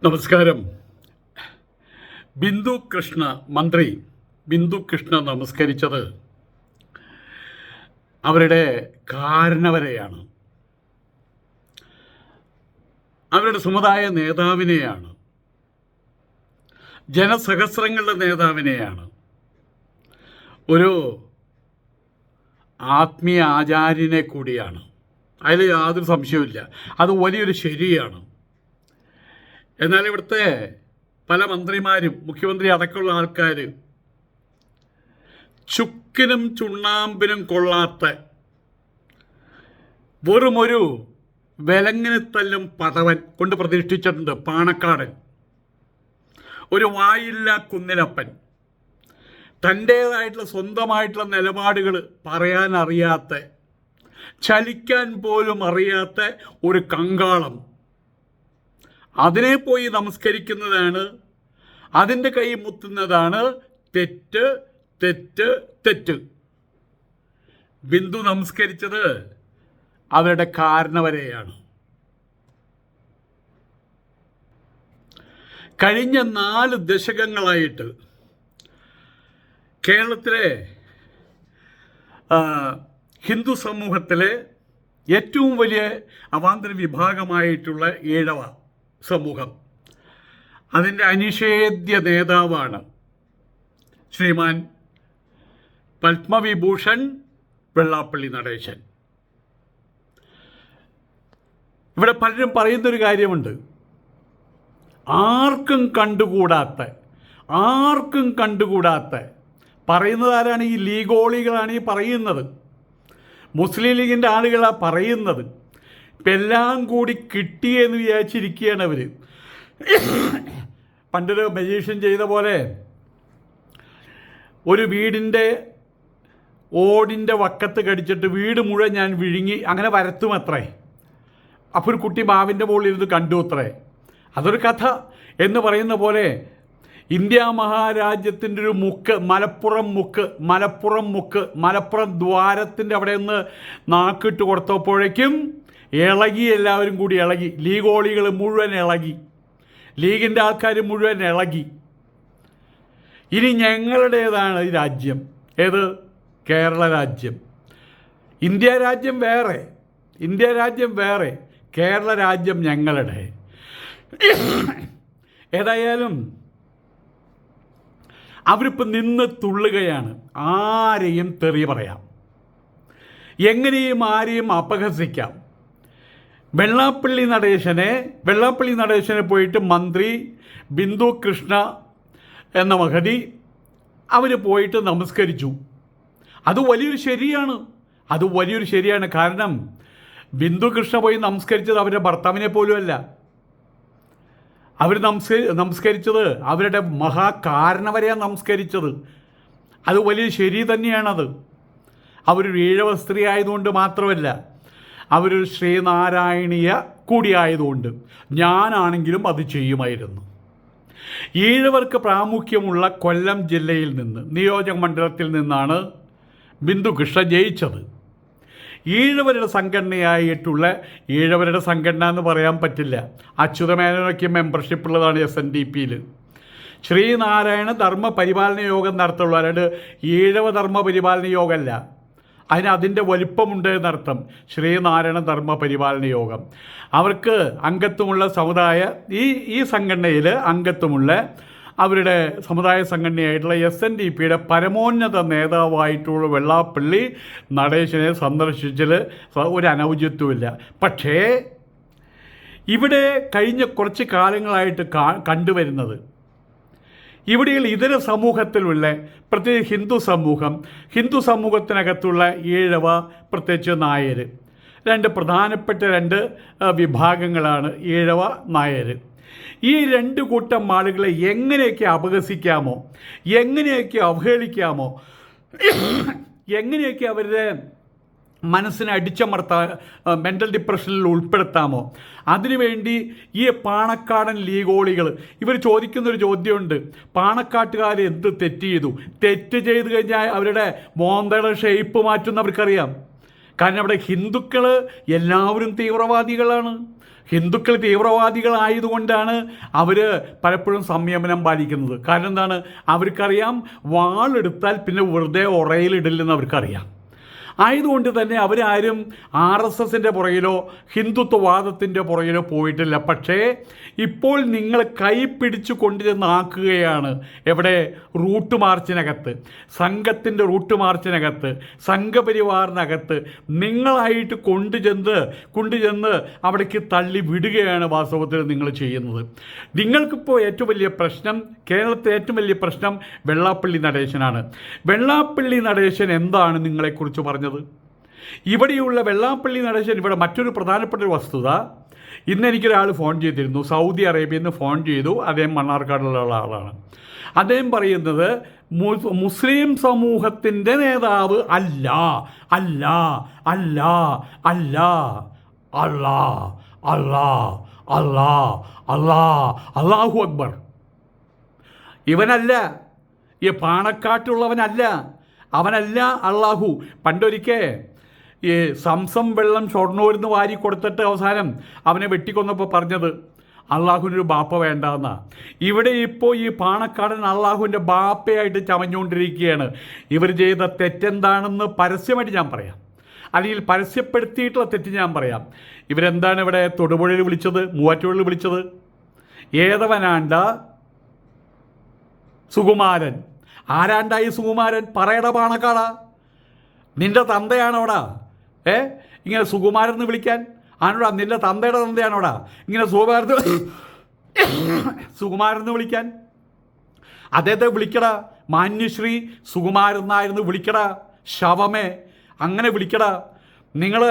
നമസ്കാരം. മന്ത്രി ബിന്ദു കൃഷ്ണ നമസ്കരിച്ചത് അവരുടെ കാരണവരെയാണ്, അവരുടെ സമുദായ നേതാവിനെയാണ്, ജനസഹസ്രങ്ങളുടെ നേതാവിനെയാണ്, ഒരു ആത്മീയ ആചാര്യനെ കൂടിയാണ്. അതിൽ യാതൊരു സംശയവുമില്ല. അത് വലിയൊരു ശരിയാണ്. എന്നാൽ ഇവിടുത്തെ പല മന്ത്രിമാരും മുഖ്യമന്ത്രി അടക്കമുള്ള ആൾക്കാർ ചുക്കിനും ചുണ്ണാമ്പിനും കൊള്ളാത്ത വെറുമൊരു വിലങ്ങിന് തല്ലും പടവൻ കൊണ്ട് പ്രതിഷ്ഠിച്ചിട്ടുണ്ട്. പാണക്കാടൻ, ഒരു വായില്ല കുന്നിലപ്പൻ, തൻ്റേതായിട്ടുള്ള സ്വന്തമായിട്ടുള്ള നിലപാടുകൾ പറയാൻ അറിയാത്ത, ചലിക്കാൻ പോലും അറിയാത്ത ഒരു കങ്കാളം. അതിനെ പോയി നമസ്കരിക്കുന്നതാണ്, അതിൻ്റെ കൈ മുത്തുന്നതാണ് തെറ്റ് തെറ്റ് തെറ്റ്. ബിന്ദു നമസ്കരിച്ചത് അവരുടെ കാരണവരെയാണ്. കഴിഞ്ഞ 4 ദശകങ്ങളായിട്ട് കേരളത്തിലെ ഹിന്ദു സമൂഹത്തിലെ ഏറ്റവും വലിയ അവാന്തര വിഭാഗമായിട്ടുള്ള ഈഴവ സമൂഹം, അതിൻ്റെ അനിഷേധ്യ നേതാവാണ് ശ്രീമാൻ പത്മവിഭൂഷൺ വെള്ളാപ്പള്ളി നടേശൻ. ഇവിടെ പലരും പറയുന്നൊരു കാര്യമുണ്ട്, ആർക്കും കണ്ടുകൂടാത്ത പറയുന്നത് ആരാണ്? ഈ ലീഗോളികളാണ് ഈ പറയുന്നത്, മുസ്ലിം ലീഗിൻ്റെ ആളുകളാണ് പറയുന്നത്. ഇപ്പം എല്ലാം കൂടി കിട്ടിയെന്ന് വിചാരിച്ചിരിക്കുകയാണ് അവർ. പണ്ടൊരു മജീഷ്യൻ ചെയ്ത പോലെ ഒരു വീടിൻ്റെ ഓടിൻ്റെ വക്കത്ത് കടിച്ചിട്ട് വീട് മുഴുവൻ ഞാൻ വിഴുങ്ങി അങ്ങനെ വരത്തും അത്രേ. അപ്പോൾ ഒരു കുട്ടി മാവിൻ്റെ മുകളിൽ ഇരുന്ന് കണ്ടു അത്രേ. അതൊരു കഥ എന്ന് പറയുന്ന പോലെ ഇന്ത്യ മഹാരാജ്യത്തിൻ്റെ ഒരു മലപ്പുറം ദ്വാരത്തിൻ്റെ അവിടെ നിന്ന് നാക്കിട്ട് കൊടുത്തപ്പോഴേക്കും എല്ലാവരും കൂടി ഇളകി. ലീഗോളികൾ മുഴുവൻ ഇളകി, ലീഗിൻ്റെ ആൾക്കാർ മുഴുവൻ ഇളകി. ഇനി ഞങ്ങളുടേതാണ് ഈ രാജ്യം. ഏത്? കേരള രാജ്യം. ഇന്ത്യ രാജ്യം വേറെ, കേരള രാജ്യം ഞങ്ങളുടെ. ഏതായാലും അവരിപ്പോൾ നിന്ന് തുള്ളുകയാണ്. ആരെയും തെറി പറയാം, എങ്ങനെയും ആരെയും അപഹസിക്കാം. വെള്ളാപ്പള്ളി നടേശനെ പോയിട്ട് മന്ത്രി ബിന്ദു കൃഷ്ണ എന്ന മഹതി അവർ പോയിട്ട് നമസ്കരിച്ചു. അത് വലിയൊരു ശരിയാണ്. കാരണം ബിന്ദു കൃഷ്ണ പോയി നമസ്കരിച്ചത് അവരുടെ ഭർത്താവിനെ പോലും അല്ല. അവർ നമസ്കരിച്ചത് അവരുടെ മഹാകാരണവരെയാണ് നമസ്കരിച്ചത്. അത് വലിയ ശരി തന്നെയാണത്. അവരൊരു ഈഴവ സ്ത്രീ ആയതുകൊണ്ട് മാത്രമല്ല, അവരൊരു ശ്രീനാരായണീയ കൂടിയായതുകൊണ്ട് ഞാനാണെങ്കിലും അത് ചെയ്യുമായിരുന്നു. ഈഴവർക്ക് പ്രാമുഖ്യമുള്ള കൊല്ലം ജില്ലയിൽ നിന്ന്, നിയോജക മണ്ഡലത്തിൽ നിന്നാണ് ബിന്ദു കൃഷ്ണ ജയിച്ചത്. ഈഴവരുടെ സംഘടന എന്ന് പറയാൻ പറ്റില്ല. അച്യുതമേനോനൊക്കെ മെമ്പർഷിപ്പ് ഉള്ളതാണ് SNDPയിൽ. ശ്രീനാരായണ ധർമ്മ പരിപാലന യോഗം നടത്തുള്ളൂ, അല്ലാണ്ട് ഈഴവ ധർമ്മ പരിപാലന യോഗമല്ല. അതിൻ്റെ വലിപ്പമുണ്ട് എന്നർത്ഥം. ശ്രീനാരായണ ധർമ്മ പരിപാലന യോഗം അവർക്ക് അംഗത്വമുള്ള ഈ സംഘടനയിൽ അംഗത്വമുള്ള അവരുടെ സമുദായ സംഘടനയായിട്ടുള്ള SNDPയുടെ പരമോന്നത നേതാവായിട്ടുള്ള വെള്ളാപ്പള്ളി നടേശനെ സന്ദർശിച്ചതിൽ ഒരു അനൗചിത്വമില്ല. പക്ഷേ ഇവിടെ കഴിഞ്ഞ കുറച്ച് കാലങ്ങളായിട്ട് കണ്ടുവരുന്നത്, ഇവിടെയുള്ള ഇതര സമൂഹത്തിലുള്ള, പ്രത്യേകിച്ച് ഹിന്ദു സമൂഹത്തിനകത്തുള്ള ഈഴവ, പ്രത്യേകിച്ച് നായർ, പ്രധാനപ്പെട്ട 2 വിഭാഗങ്ങളാണ് ഈഴവ, നായർ. ഈ 2 കൂട്ടം ആളുകളെ എങ്ങനെയൊക്കെ അപഹസിക്കാമോ, എങ്ങനെയൊക്കെ അവഹേളിക്കാമോ, എങ്ങനെയൊക്കെ അവരുടെ മനസ്സിനെ അടിച്ചമർത്താൻ, മെൻ്റൽ ഡിപ്രഷനിൽ ഉൾപ്പെടുത്താമോ, അതിനുവേണ്ടി ഈ പാണക്കാടൻ ലീഗോളികൾ ഇവർ ചോദിക്കുന്നൊരു ചോദ്യമുണ്ട്. പാണക്കാട്ടുകാർ എന്ത് തെറ്റ് ചെയ്തു കഴിഞ്ഞാൽ അവരുടെ മോന്തയുടെ ഷേപ്പ് മാറ്റുന്നവർക്കറിയാം. കാരണം അവിടെ ഹിന്ദുക്കൾ എല്ലാവരും തീവ്രവാദികളാണ്. ഹിന്ദുക്കൾ തീവ്രവാദികളായതുകൊണ്ടാണ് അവർ പലപ്പോഴും സംയമനം പാലിക്കുന്നത്. കാരണം എന്താണ്? അവർക്കറിയാം വാളെടുത്താൽ പിന്നെ വെറുതെ ഉറയിലിടില്ലെന്ന് അവർക്കറിയാം. ആയതുകൊണ്ട് തന്നെ അവരാരും RSSൻ്റെ പുറകിലോ ഹിന്ദുത്വവാദത്തിൻ്റെ പുറകിലോ പോയിട്ടില്ല. പക്ഷേ ഇപ്പോൾ നിങ്ങൾ കൈ പിടിച്ചു കൊണ്ടുചെന്നാക്കുകയാണ്. എവിടെ? റൂട്ട് മാർച്ചിനകത്ത്, സംഘത്തിൻ്റെ റൂട്ട് മാർച്ചിനകത്ത്, സംഘപരിവാറിനകത്ത് നിങ്ങളായിട്ട് കൊണ്ടുചെന്ന് അവിടേക്ക് തള്ളി വിടുകയാണ് വാസ്തവത്തിൽ നിങ്ങൾ ചെയ്യുന്നത്. നിങ്ങൾക്കിപ്പോൾ ഏറ്റവും വലിയ പ്രശ്നം, കേരളത്തിലെ ഏറ്റവും വലിയ പ്രശ്നം വെള്ളാപ്പള്ളി നടേശനാണ്. വെള്ളാപ്പള്ളി നടേശൻ എന്താണ് നിങ്ങളെക്കുറിച്ച് പറഞ്ഞത്? ഇവിടെയുള്ള വെള്ളാപ്പള്ളി നടേശൻ ഇവിടെ മറ്റൊരു പ്രധാനപ്പെട്ട ഒരു വസ്തുത, ഇന്ന് എനിക്കൊരാൾ ഫോൺ ചെയ്തിരുന്നു, സൗദി അറേബ്യയിൽ നിന്ന് ഫോൺ ചെയ്തു. അദ്ദേഹം മണ്ണാർക്കാടുള്ള ആളാണ്. അദ്ദേഹം പറയുന്നത് മുസ്ലിം സമൂഹത്തിൻ്റെ നേതാവ് അല്ല അല്ല അല്ല അല്ല അല്ലാ അല്ലാ അല്ലാ അല്ലാ അല്ലാഹു അക്ബർ. ഇവനല്ല, ഈ പാണക്കാട്ടുള്ളവനല്ല, അവനല്ല അള്ളാഹു. പണ്ടൊരിക്കൽ ഈ സംസം വെള്ളം ഷൊർണൂരിൽ നിന്ന് വാരി കൊടുത്തിട്ട് അവസാനം അവനെ വെട്ടിക്കൊന്നപ്പോൾ പറഞ്ഞത് അള്ളാഹുവിനൊരു ബാപ്പ വേണ്ടെന്നാ. ഇവിടെ ഇപ്പോൾ ഈ പാണക്കാടൻ അള്ളാഹുവിൻ്റെ ബാപ്പയായിട്ട് ചമഞ്ഞുകൊണ്ടിരിക്കുകയാണ്. ഇവർ ചെയ്ത തെറ്റെന്താണെന്ന് പരസ്യമായിട്ട് ഞാൻ പറയാം, അല്ലെങ്കിൽ പരസ്യപ്പെടുത്തിയിട്ടുള്ള തെറ്റ് ഞാൻ പറയാം. ഇവരെന്താണ് ഇവിടെ തൊടുപുഴയിൽ വിളിച്ചത്, മൂവാറ്റുപുഴയിൽ വിളിച്ചത്? ഏതവനാണ്ട സുകുമാരൻ. ആരാണ്ടായി സുകുമാരൻ? പറയട പാണക്കാടാ, നിൻ്റെ തന്തയാണോടാ ഇങ്ങനെ സുകുമാരൻ എന്ന് വിളിക്കാൻ? ആണോടാ? നിൻ്റെ തന്തയുടെ തന്തയാണോടാ ഇങ്ങനെ സുകുമാരൻ എന്ന് വിളിക്കാൻ? അദ്ദേഹത്തെ വിളിക്കടാ, മാന്യശ്രീ സുകുമാരൻ എന്നായിരുന്നു വിളിക്കടാ, ശവമേ, അങ്ങനെ വിളിക്കടാ. നിങ്ങൾ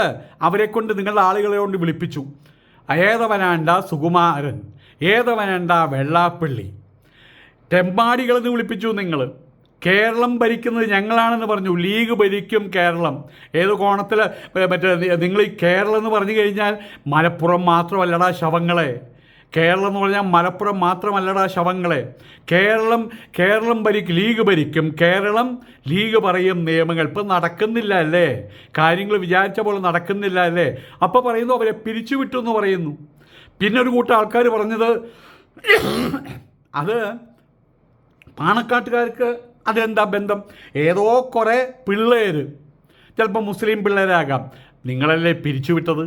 അവരെ കൊണ്ട് നിങ്ങളുടെ ആളുകളെ കൊണ്ട് വിളിപ്പിച്ചു. ഏതവനാണ്ട സുകുമാരൻ, ഏതവനാണ്ട വെള്ളാപ്പള്ളി, തെമ്മാടികളെന്ന് വിളിപ്പിച്ചു നിങ്ങൾ. കേരളം ഭരിക്കുന്നത് ഞങ്ങളാണെന്ന് പറഞ്ഞു. ലീഗ് ഭരിക്കും കേരളം. ഏത് കോണത്തിൽ നിങ്ങൾ ഈ കേരളം എന്ന് പറഞ്ഞു കഴിഞ്ഞാൽ മലപ്പുറം മാത്രമല്ലടാ ശവങ്ങളെ. കേരളം എന്ന് പറഞ്ഞാൽ മലപ്പുറം മാത്രമല്ലടാ ശവങ്ങളെ. കേരളം ലീഗ് ഭരിക്കും കേരളം. ലീഗ് പറയും നിയമങ്ങൾ. ഇപ്പം നടക്കുന്നില്ല അല്ലേ കാര്യങ്ങൾ? വിചാരിച്ച പോലെ നടക്കുന്നില്ല അല്ലേ? അപ്പോൾ പറയുന്നു അവരെ പിരിച്ചുവിട്ടു എന്ന് പറയുന്നു. പിന്നെ ഒരു കൂട്ടം ആൾക്കാർ പറഞ്ഞത് അത് പാണക്കാട്ടുകാർക്ക് അതെന്താ ബന്ധം? ഏതോ കുറേ പിള്ളേർ, ചിലപ്പോൾ മുസ്ലിം പിള്ളേരാകാം, നിങ്ങളല്ലേ പിരിച്ചുവിട്ടത്?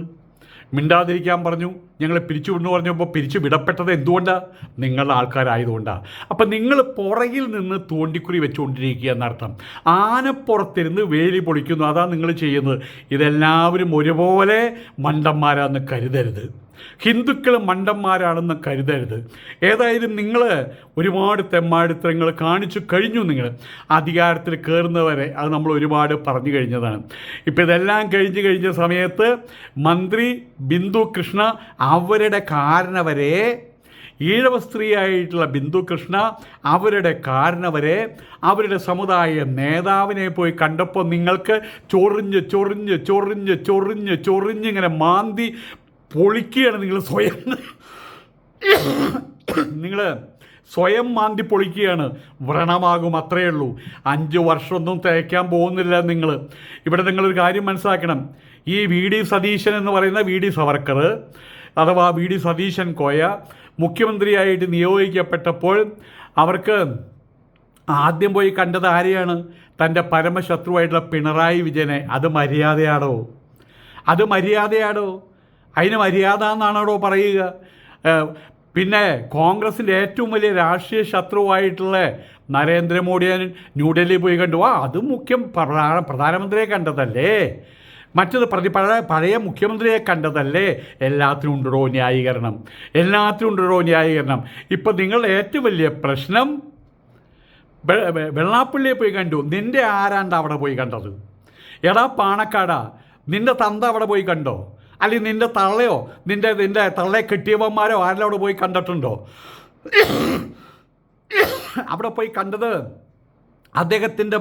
മിണ്ടാതിരിക്കാൻ പറഞ്ഞു, ഞങ്ങളെ പിരിച്ചുവിടുന്നു പറഞ്ഞപ്പോൾ പിരിച്ചു വിടപ്പെട്ടത് എന്തുകൊണ്ടാണ്? നിങ്ങളുടെ ആൾക്കാരായതുകൊണ്ടാണ്. അപ്പം നിങ്ങൾ പുറകിൽ നിന്ന് തോണ്ടിക്കുറി വെച്ചുകൊണ്ടിരിക്കുക എന്നർത്ഥം. ആനപ്പുറത്തിരുന്ന് വേലി പൊളിക്കുന്നു, അതാണ് നിങ്ങൾ ചെയ്യുന്നത്. ഇതെല്ലാവരും ഒരുപോലെ മണ്ടന്മാരാണെന്ന് കരുതരുത്, ഹിന്ദുക്കൾ മണ്ടന്മാരാണെന്ന് കരുതരുത്. ഏതായാലും നിങ്ങൾ ഒരുപാട് തെമ്മാടിത്തരങ്ങൾ കാണിച്ചു കഴിഞ്ഞു. നിങ്ങൾ അധികാരത്തിൽ കയറുന്നവരെ അത് നമ്മൾ ഒരുപാട് പറഞ്ഞു കഴിഞ്ഞതാണ്. ഇപ്പോൾ ഇതെല്ലാം കഴിഞ്ഞ സമയത്ത് മന്ത്രി ബിന്ദു കൃഷ്ണ അവരുടെ കാരണവരെ, ഈഴവ സ്ത്രീയായിട്ടുള്ള ബിന്ദു കൃഷ്ണ അവരുടെ കാരണവരെ, അവരുടെ സമുദായ നേതാവിനെ പോയി കണ്ടപ്പോൾ നിങ്ങൾക്ക് ചൊറിഞ്ഞ് ഇങ്ങനെ മാന്തി പൊളിക്കുകയാണ്. നിങ്ങൾ സ്വയം മാന്തി പൊളിക്കുകയാണ്. വ്രണമാകും, അത്രയേ ഉള്ളൂ. 5 വർഷമൊന്നും തേക്കാൻ പോകുന്നില്ല നിങ്ങൾ. ഇവിടെ നിങ്ങളൊരു കാര്യം മനസ്സിലാക്കണം. ഈ VD സതീശൻ എന്ന് പറയുന്ന VD സവർക്കർ അഥവാ VD സതീശൻ കോയ മുഖ്യമന്ത്രിയായിട്ട് നിയോഗിക്കപ്പെട്ടപ്പോൾ അവർക്ക് ആദ്യം പോയി കണ്ടത് ആരെയാണ്? തൻ്റെ പരമശത്രുവായിട്ടുള്ള പിണറായി വിജയനെ. അത് മര്യാദയാണോ? അതിന് മര്യാദ എന്നാണോ പറയുക? പിന്നെ കോൺഗ്രസിൻ്റെ ഏറ്റവും വലിയ രാഷ്ട്രീയ ശത്രുവായിട്ടുള്ള നരേന്ദ്രമോദിയെ ന്യൂഡൽഹി പോയി കണ്ടു. അത് പ്രധാനമന്ത്രിയെ കണ്ടതല്ലേ? മറ്റത് പഴയ മുഖ്യമന്ത്രിയെ കണ്ടതല്ലേ? എല്ലാത്തിനും ഉണ്ടോ ന്യായീകരണം? ഇപ്പം നിങ്ങളുടെ ഏറ്റവും വലിയ പ്രശ്നം വെള്ളാപ്പള്ളിയെ പോയി കണ്ടു. നിൻ്റെ ആരാണ്ട് അവിടെ പോയി കണ്ടത്? എടാ പാണക്കാടാ, നിൻ്റെ തന്ത അവിടെ പോയി കണ്ടോ? അല്ലെങ്കിൽ നിൻ്റെ തള്ളയോ നിൻ്റെ തള്ളയെ കെട്ടിയവന്മാരോ ആരെല്ലാം അവിടെ പോയി കണ്ടിട്ടുണ്ടോ? അവിടെ പോയി കണ്ടത് അദ്ദേഹത്തിൻ്റെ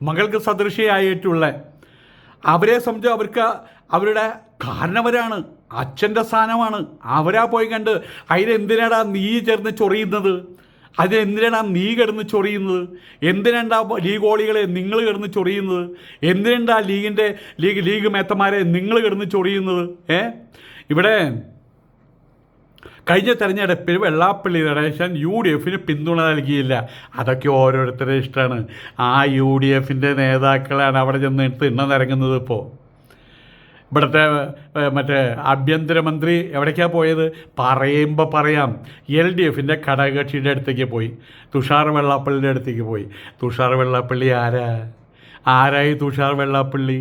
മകൾക്ക് സദൃശയായിട്ടുള്ള അവരെ സംബന്ധിച്ച് അവർക്ക് അവരുടെ കാരണവരാണ്, അച്ഛൻ്റെ സ്ഥാനമാണ്. അവരാ പോയി കണ്ട്. അതിനെന്തിനാടാ നീ ചേർന്ന് ചൊറിയുന്നത്? അതിനെന്തിനാണ് നീ കിടന്ന് ചൊറിയുന്നത്? എന്തിനാണ്ടാ ലീഗോളികളെ നിങ്ങൾ കിടന്ന് ചൊറിയുന്നത്? എന്തിനാ ലീഗ് മേത്തന്മാരെ നിങ്ങൾ കിടന്ന് ചൊറിയുന്നത്? ഇവിടെ കഴിഞ്ഞ തെരഞ്ഞെടുപ്പിൽ വെള്ളാപ്പള്ളി നടേശൻ UDF പിന്തുണ നൽകിയില്ല. അതൊക്കെ ഓരോരുത്തരുടെ ഇഷ്ടമാണ്. ആ UDF നേതാക്കളാണ് അവിടെ ചെന്നിട്ട് നിറങ്ങുന്നത്. ഇപ്പോൾ ഇവിടുത്തെ മറ്റേ ആഭ്യന്തരമന്ത്രി എവിടേക്കാണ് പോയത്? പറയുമ്പോൾ പറയാം, LDF ഘടകകക്ഷിയുടെ അടുത്തേക്ക് പോയി, തുഷാർ വെള്ളാപ്പള്ളിയുടെ അടുത്തേക്ക് പോയി. തുഷാർ വെള്ളാപ്പള്ളി ആരായി തുഷാർ വെള്ളാപ്പള്ളി?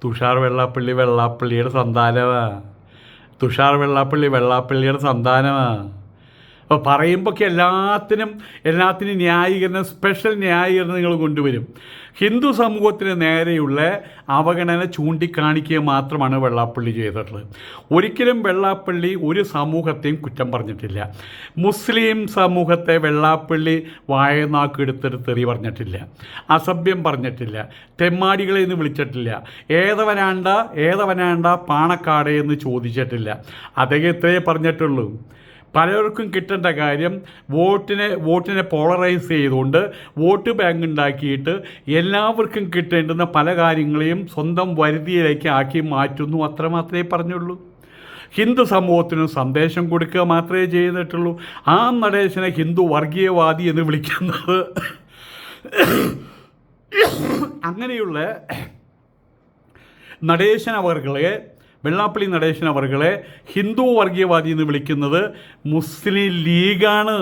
തുഷാർ വെള്ളാപ്പള്ളി വെള്ളാപ്പള്ളിയുടെ സന്താനമാണ്. തുഷാർ വെള്ളാപ്പള്ളി വെള്ളാപ്പള്ളിയുടെ സന്താനമാണ്. അപ്പോൾ പറയുമ്പോഴൊക്കെ എല്ലാത്തിനും ന്യായീകരണം, സ്പെഷ്യൽ ന്യായീകരണം നിങ്ങൾ കൊണ്ടുവരും. ഹിന്ദു സമൂഹത്തിന് നേരെയുള്ള അവഗണന ചൂണ്ടിക്കാണിക്കുക മാത്രമാണ് വെള്ളാപ്പള്ളി ചെയ്തിട്ടുള്ളത്. ഒരിക്കലും വെള്ളാപ്പള്ളി ഒരു സമൂഹത്തെയും കുറ്റം പറഞ്ഞിട്ടില്ല. മുസ്ലിം സമൂഹത്തെ വെള്ളാപ്പള്ളി വായനാക്കെടുത്തെറി പറഞ്ഞിട്ടില്ല, അസഭ്യം പറഞ്ഞിട്ടില്ല, തെമ്മാടികളെ എന്ന് വിളിച്ചിട്ടില്ല, ഏതവനാണ്ട പാണക്കാട് എന്ന് ചോദിച്ചിട്ടില്ല. അദ്ദേഹം ഇത്രയേ പറഞ്ഞിട്ടുള്ളൂ. പലർക്കും കിട്ടേണ്ട കാര്യം വോട്ടിനെ പോളറൈസ് ചെയ്തുകൊണ്ട് വോട്ട് ബാങ്ക് ഉണ്ടാക്കിയിട്ട് എല്ലാവർക്കും കിട്ടേണ്ടുന്ന പല കാര്യങ്ങളെയും സ്വന്തം വരുതിയിലേക്ക് ആക്കി മാറ്റുന്നു, അത്രമാത്രമേ പറഞ്ഞുള്ളൂ. ഹിന്ദു സമൂഹത്തിന് സന്ദേശം കൊടുക്കുക മാത്രമേ ചെയ്തിട്ടുള്ളൂ. ആ നടേശനെ ഹിന്ദു വർഗീയവാദി എന്ന് വിളിക്കുന്നത് അങ്ങനെയുള്ള നടേശൻ അവർകളെ, വെള്ളാപ്പള്ളി നടേശൻ അവർകളെ ഹിന്ദു വർഗീയവാദി എന്ന് വിളിക്കുന്നത് മുസ്ലിം ലീഗാണ്.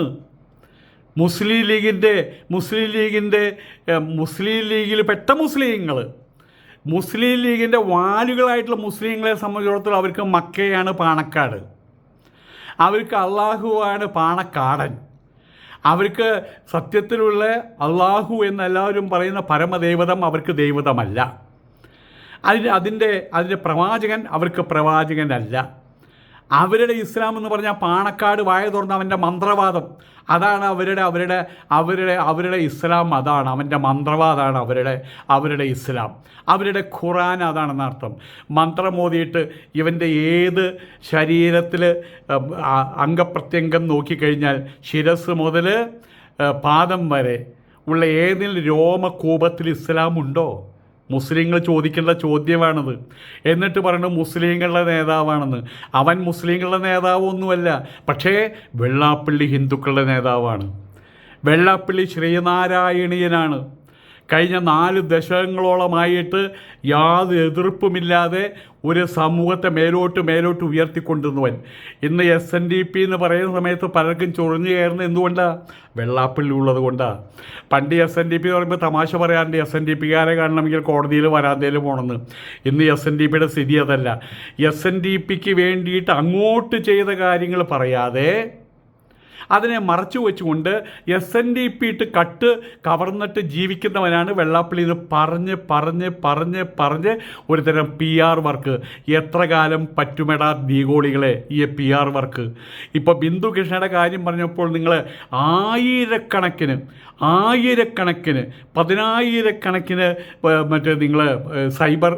മുസ്ലിം ലീഗിൽ പെട്ട മുസ്ലിം ലീഗിൻ്റെ വാലുകളായിട്ടുള്ള മുസ്ലിങ്ങളെ സംബന്ധിച്ചിടത്തോളം അവർക്ക് മക്കയാണ് പാണക്കാട്, അവർക്ക് അള്ളാഹുവാണ് പാണക്കാടൻ, അവർക്ക് സത്യത്തിലുള്ള അള്ളാഹു എന്നെല്ലാവരും പറയുന്ന പരമദൈവതം അവർക്ക് ദൈവതമല്ല. അതിൻ്റെ പ്രവാചകൻ അവർക്ക് പ്രവാചകനല്ല. അവരുടെ ഇസ്ലാം എന്ന് പറഞ്ഞാൽ പാണക്കാട് വായ തുറന്ന അവൻ്റെ മന്ത്രവാദം, അതാണ് അവരുടെ ഇസ്ലാം, അതാണ് അവൻ്റെ മന്ത്രവാദമാണ് അവരുടെ ഇസ്ലാം. അവരുടെ ഖുറാൻ അതാണെന്ന് അർത്ഥം. മന്ത്രം ഓതിയിട്ട് ഇവൻ്റെ ഏത് ശരീരത്തിൽ അംഗപ്രത്യംഗം നോക്കിക്കഴിഞ്ഞാൽ ശിരസ് മുതൽ പാദം വരെ ഉള്ള ഏതെങ്കിലും രോമകൂപത്തിൽ ഇസ്ലാം ഉണ്ടോ? മുസ്ലിങ്ങൾ ചോദിക്കേണ്ട ചോദ്യമാണത്. എന്നിട്ട് പറയുന്നത് മുസ്ലിങ്ങളുടെ നേതാവാണെന്ന്. അവൻ മുസ്ലിങ്ങളുടെ നേതാവൊന്നുമല്ല, പക്ഷേ വെള്ളാപ്പള്ളി ഹിന്ദുക്കളുടെ നേതാവാണ്. വെള്ളാപ്പള്ളി ശ്രീനാരായണീയനാണ്. കഴിഞ്ഞ 4 ദശകങ്ങളോളമായിട്ട് യാതൊരു എതിർപ്പുമില്ലാതെ ഒരു സമൂഹത്തെ മേലോട്ട് ഉയർത്തിക്കൊണ്ടുവന്നവൻ. ഇന്ന് SNDP എന്ന് പറയുന്ന സമയത്ത് പലർക്കും ചൊറിഞ്ഞു കയറുന്നത് എന്തുകൊണ്ടാണ്? വെള്ളാപ്പള്ളി ഉള്ളത് കൊണ്ടാണ്. പണ്ട് SNDP എന്ന് പറയുമ്പോൾ തമാശ പറയാറുണ്ട്, SNDPക്കാരെ കാണണമെങ്കിൽ കോടതിയിൽ വരാന്തയിൽ പോകണമെന്ന്. ഇന്ന് SNDPയുടെ സ്ഥിതി അതല്ല. SNDPക്ക് വേണ്ടിയിട്ട് അങ്ങോട്ട് ചെയ്ത കാര്യങ്ങൾ പറയാതെ അതിനെ മറച്ചു വെച്ചുകൊണ്ട് SNDP കട്ട് കവർന്നിട്ട് ജീവിക്കുന്നവനാണ് വെള്ളാപ്പള്ളി എന്ന് പറഞ്ഞ് ഒരുതരം PR വർക്ക്. എത്ര കാലം പറ്റുമെടാ ദീഗോളികളെ ഈ PR വർക്ക്? ഇപ്പോൾ ബിന്ദു കൃഷ്ണയുടെ കാര്യം പറഞ്ഞപ്പോൾ നിങ്ങൾ ആയിരക്കണക്കിന് 10,000കണക്കിന് നിങ്ങൾ സൈബർ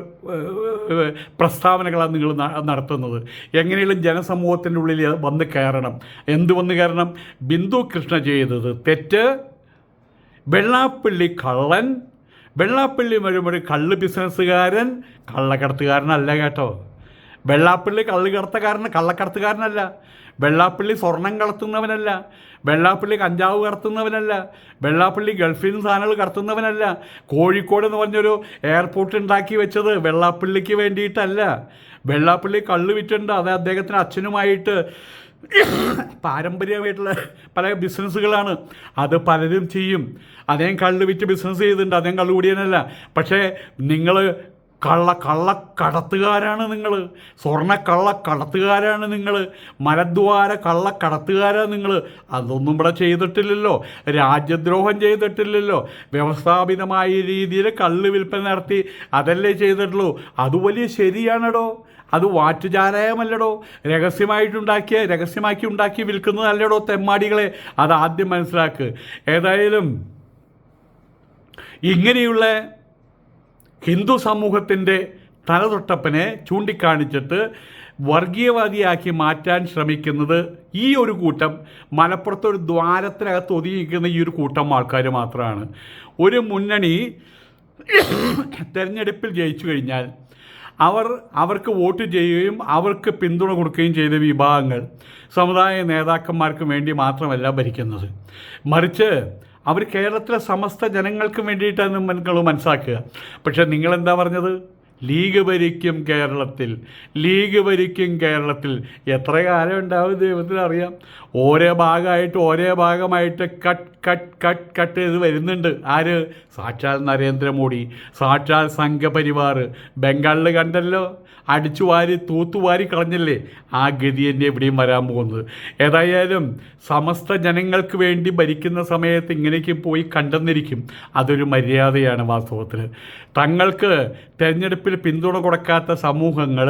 പ്രസ്താവനകളാണ് നിങ്ങൾ നടത്തുന്നത്. എങ്ങനെയുള്ള ജനസമൂഹത്തിൻ്റെ ഉള്ളിൽ വന്ന് കയറണം, വന്ന് കയറണം? ബിന്ദു കൃഷ്ണ ചെയ്തത് തെറ്റ്. വെള്ളാപ്പള്ളി കള്ളൻ. വെള്ളാപ്പള്ളി വരുമ്പോൾ കള്ള് ബിസിനസ്സുകാരൻ, കള്ളക്കടത്തുകാരനല്ല കേട്ടോ. വെള്ളാപ്പള്ളി കള്ളക്കടത്തുകാരനല്ല. വെള്ളാപ്പള്ളി സ്വർണം കടത്തുന്നവനല്ല. വെള്ളാപ്പള്ളി കഞ്ചാവ് കടത്തുന്നവനല്ല. വെള്ളാപ്പള്ളി ഗൾഫിൽ നിന്ന് സാധനങ്ങൾ കടത്തുന്നവനല്ല. കോഴിക്കോട് എന്ന് പറഞ്ഞൊരു എയർപോർട്ട് ഉണ്ടാക്കി വെച്ചത് വെള്ളാപ്പള്ളിക്ക് വേണ്ടിയിട്ടല്ല. വെള്ളാപ്പള്ളി കള്ള് വിറ്റുണ്ട്. അത് അദ്ദേഹത്തിന് അച്ഛനുമായിട്ട് പാരമ്പര്യമായിട്ടുള്ള പല ബിസിനസ്സുകളാണ്. അത് പലരും ചെയ്യും. അദ്ദേഹം കള്ള് വിറ്റ് ബിസിനസ് ചെയ്തിട്ടുണ്ട്. അദ്ദേഹം കള്ള് കൂടിയനല്ല. പക്ഷേ നിങ്ങൾ കള്ളക്കടത്തുകാരാണ് നിങ്ങൾ. കടത്തുകാരാണ് നിങ്ങൾ. മലദ്വാര കടത്തുകാരാണ് നിങ്ങൾ. അതൊന്നും ഇവിടെ ചെയ്തിട്ടില്ലല്ലോ. രാജ്യദ്രോഹം ചെയ്തിട്ടില്ലല്ലോ. വ്യവസ്ഥാപിതമായ രീതിയിൽ കള്ള് വിൽപ്പന നടത്തി അതല്ലേ ചെയ്തിട്ടുള്ളൂ. അത് വലിയ ശരിയാണടോ. അത് വാറ്റുചാരായമല്ലടോ. രഹസ്യമാക്കി ഉണ്ടാക്കി വിൽക്കുന്നതല്ലടോ തെമ്മാടികളെ. അത് ആദ്യം മനസ്സിലാക്ക്. ഏതായാലും ഇങ്ങനെയുള്ള ഹിന്ദു സമൂഹത്തിൻ്റെ തലതൊട്ടപ്പനെ ചൂണ്ടിക്കാണിച്ചിട്ട് വർഗീയവാദിയാക്കി മാറ്റാൻ ശ്രമിക്കുന്നത് ഈ ഒരു കൂട്ടം, മലപ്പുറത്തൊരു ദ്വാരത്തിനകത്ത് ഒതുങ്ങിയിരിക്കുന്ന ഈ ഒരു കൂട്ടം ആൾക്കാർ മാത്രമാണ്. ഒരു മുന്നണി തെരഞ്ഞെടുപ്പിൽ ജയിച്ചു കഴിഞ്ഞാൽ അവർക്ക് വോട്ട് ചെയ്യുകയും അവർക്ക് പിന്തുണ കൊടുക്കുകയും ചെയ്ത വിഭാഗങ്ങൾ സമുദായ നേതാക്കന്മാർക്ക് വേണ്ടി മാത്രമല്ല ഭരിക്കുന്നത്, മറിച്ച് അവർ കേരളത്തിലെ സമസ്ത ജനങ്ങൾക്ക് വേണ്ടിയിട്ടാണ് നിങ്ങൾ മനസ്സിലാക്കുക. പക്ഷേ നിങ്ങളെന്താ പറഞ്ഞത്? ലീഗ് ഭരിക്കും കേരളത്തിൽ, ലീഗ് ഭരിക്കും കേരളത്തിൽ. എത്ര കാലം ഉണ്ടാവും ദൈവത്തിനറിയാം. ഓരോ ഭാഗമായിട്ട് കട്ട് ചെയ്ത് വരുന്നുണ്ട്. ആര്? സാക്ഷാൽ നരേന്ദ്രമോദി, സാക്ഷാൽ സംഘപരിവാർ. ബംഗാളിൽ കണ്ടല്ലോ, അടിച്ചുവാരി തൂത്തുവാരി കളഞ്ഞല്ലേ. ആ ഗതി തന്നെ എവിടെയും വരാൻ പോകുന്നത്. ഏതായാലും സമസ്ത ജനങ്ങൾക്ക് വേണ്ടി ഭരിക്കുന്ന സമയത്ത് ഇങ്ങനെയൊക്കെ പോയി കണ്ടെന്നിരിക്കും. അതൊരു മര്യാദയാണ് വാസ്തവത്തിൽ. തങ്ങൾക്ക് തെരഞ്ഞെടുപ്പിൽ പിന്തുണ കൊടുക്കാത്ത സമൂഹങ്ങൾ,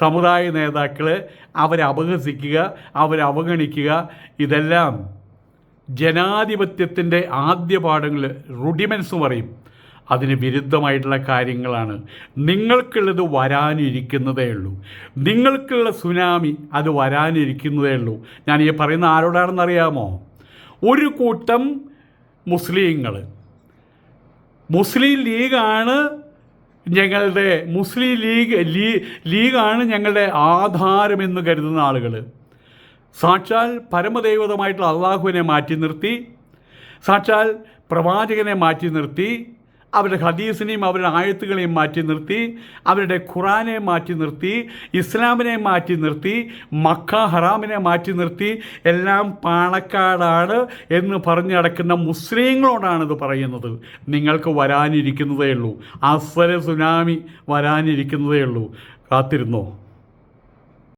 സമുദായ നേതാക്കൾ അവരെ അപഹസിക്കുക, അവരെ അവഗണിക്കുക, ഇതെല്ലാം ജനാധിപത്യത്തിൻ്റെ ആദ്യ പാഠങ്ങൾ, റുഡിമെൻസ് പറയും, അതിന് വിരുദ്ധമായിട്ടുള്ള കാര്യങ്ങളാണ്. നിങ്ങൾക്കുള്ളത് വരാനിരിക്കുന്നതേ ഉള്ളൂ. നിങ്ങൾക്കുള്ള സുനാമി അത് വരാനിരിക്കുന്നതേ ഉള്ളൂ. ഞാൻ ഈ പറയുന്ന ആരോടാണെന്നറിയാമോ? ഒരു കൂട്ടം മുസ്ലിങ്ങൾ, മുസ്ലിം ലീഗാണ് ഞങ്ങളുടെ ലീഗാണ് ഞങ്ങളുടെ ആധാരമെന്ന് കരുതുന്ന ആളുകൾ, സാക്ഷാൽ പരമദൈവതമായിട്ടുള്ള അള്ളാഹുവിനെ മാറ്റി നിർത്തി, സാക്ഷാൽ പ്രവാചകനെ മാറ്റി നിർത്തി, അവരുടെ ഹദീസിനെയും അവരുടെ ആയത്തുകളെയും മാറ്റി നിർത്തി, അവരുടെ ഖുറാനെ മാറ്റി നിർത്തി, ഇസ്ലാമിനെ മാറ്റി നിർത്തി, മക്ക ഹറാമിനെ മാറ്റി നിർത്തി, എല്ലാം പാണക്കാടാണ് എന്ന് പറഞ്ഞു നടക്കുന്ന മുസ്ലിങ്ങളോടാണിത് പറയുന്നത്. നിങ്ങൾക്ക് വരാനിരിക്കുന്നതേ ഉള്ളൂ, അസ്വര സുനാമി വരാനിരിക്കുന്നതേ ഉള്ളൂ. കാത്തിരുന്നോ?